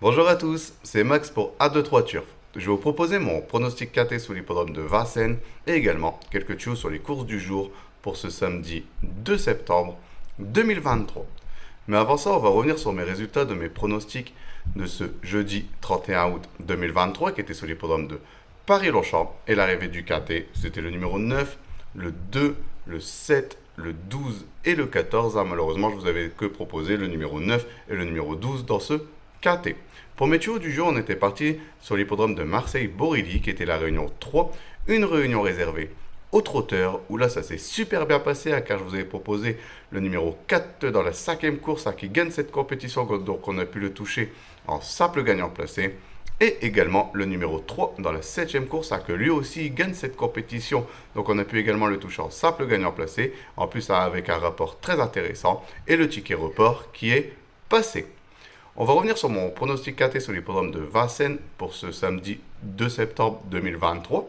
Bonjour à tous, c'est Max pour A23 Turf. Je vais vous proposer mon pronostic KT sur l'hippodrome de Vincennes et également quelques tuyaux sur les courses du jour pour ce samedi 2 septembre 2023. Mais avant ça, on va revenir sur mes résultats de mes pronostics de ce jeudi 31 août 2023 qui était sur l'hippodrome de Paris-Longchamp et l'arrivée du KT. C'était le numéro 9, le 2, le 7, le 12 et le 14. Malheureusement, je vous avais que proposé le numéro 9 et le numéro 12 dans ce KT. Pour mes tuyaux du jour, on était parti sur l'hippodrome de Marseille-Borilly, qui était la réunion 3, une réunion réservée aux trotteurs, où là ça s'est super bien passé, car je vous avais proposé le numéro 4 dans la cinquième course, qui gagne cette compétition, donc on a pu le toucher en simple gagnant placé, et également le numéro 3 dans la septième course, que lui aussi gagne cette compétition, donc on a pu également le toucher en simple gagnant placé, en plus avec un rapport très intéressant, et le ticket report qui est passé. On va revenir sur mon pronostic KT sur l'hippodrome de Vincennes pour ce samedi 2 septembre 2023.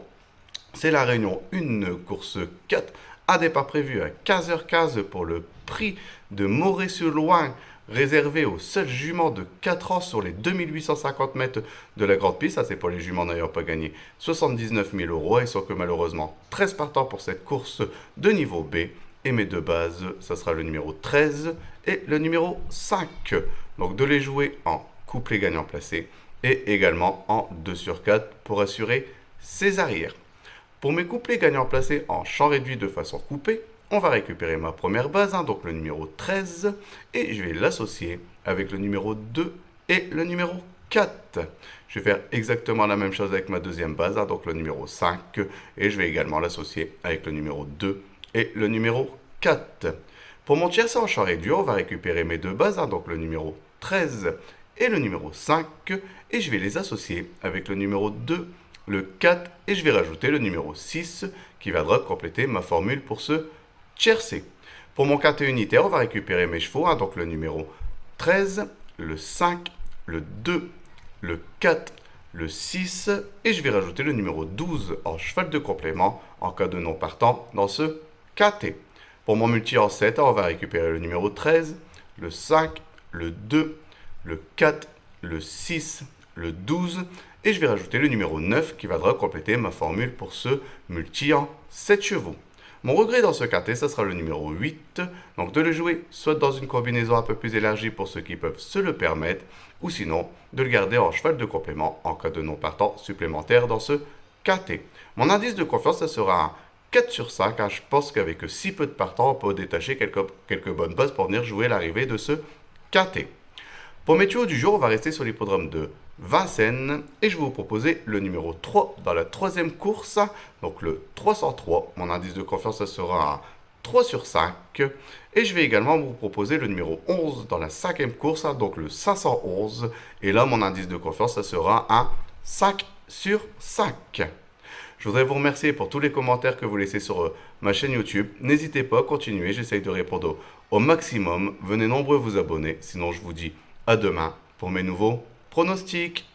C'est la réunion 1, course 4, à départ prévu à 15h15 pour le prix de Moret-sur-Loing, réservé aux seuls juments de 4 ans sur les 2850 mètres de la grande piste. Ça, c'est pour les juments n'ayant pas gagné 79 000 euros. Et sauf que malheureusement, 13 partants pour cette course de niveau B. Et mes deux bases, ça sera le numéro 13 et le numéro 5. Donc de les jouer en couplet gagnant placé et également en 2 sur 4 pour assurer ses arrières. Pour mes couplets gagnants placés en champ réduit de façon coupée, on va récupérer ma première base, donc le numéro 13, et je vais l'associer avec le numéro 2 et le numéro 4. Je vais faire exactement la même chose avec ma deuxième base, donc le numéro 5, et je vais également l'associer avec le numéro 2 et le numéro 4. Pour mon tiercé en champ réduit, on va récupérer mes deux bases, donc le numéro 13 et le numéro 5, et je vais les associer avec le numéro 2, le 4, et je vais rajouter le numéro 6 qui viendra compléter ma formule pour ce tiercé. Pour mon KT unitaire, on va récupérer mes chevaux, donc le numéro 13, le 5, le 2, le 4, le 6, et je vais rajouter le numéro 12 en cheval de complément en cas de non partant dans ce KT. Pour mon multi en 7, on va récupérer le numéro 13, le 5, le 2, le 4, le 6, le 12, et je vais rajouter le numéro 9 qui viendra compléter ma formule pour ce multi en 7 chevaux. Mon regret dans ce KT, ça sera le numéro 8, donc de le jouer soit dans une combinaison un peu plus élargie pour ceux qui peuvent se le permettre, ou sinon de le garder en cheval de complément en cas de non partant supplémentaire dans ce KT. Mon indice de confiance, ça sera un 4 sur 5, je pense qu'avec si peu de partants, on peut détacher quelques bonnes bases pour venir jouer l'arrivée de ce KT. Pour mes tuyaux du jour, on va rester sur l'hippodrome de Vincennes et je vais vous proposer le numéro 3 dans la troisième course, donc le 303. Mon indice de confiance, ça sera un 3 sur 5. Et je vais également vous proposer le numéro 11 dans la cinquième course, donc le 511. Et là, mon indice de confiance, ça sera un 5 sur 5. Je voudrais vous remercier pour tous les commentaires que vous laissez sur ma chaîne YouTube. N'hésitez pas à continuer, j'essaye de répondre au maximum. Venez nombreux vous abonner, sinon je vous dis à demain pour mes nouveaux pronostics.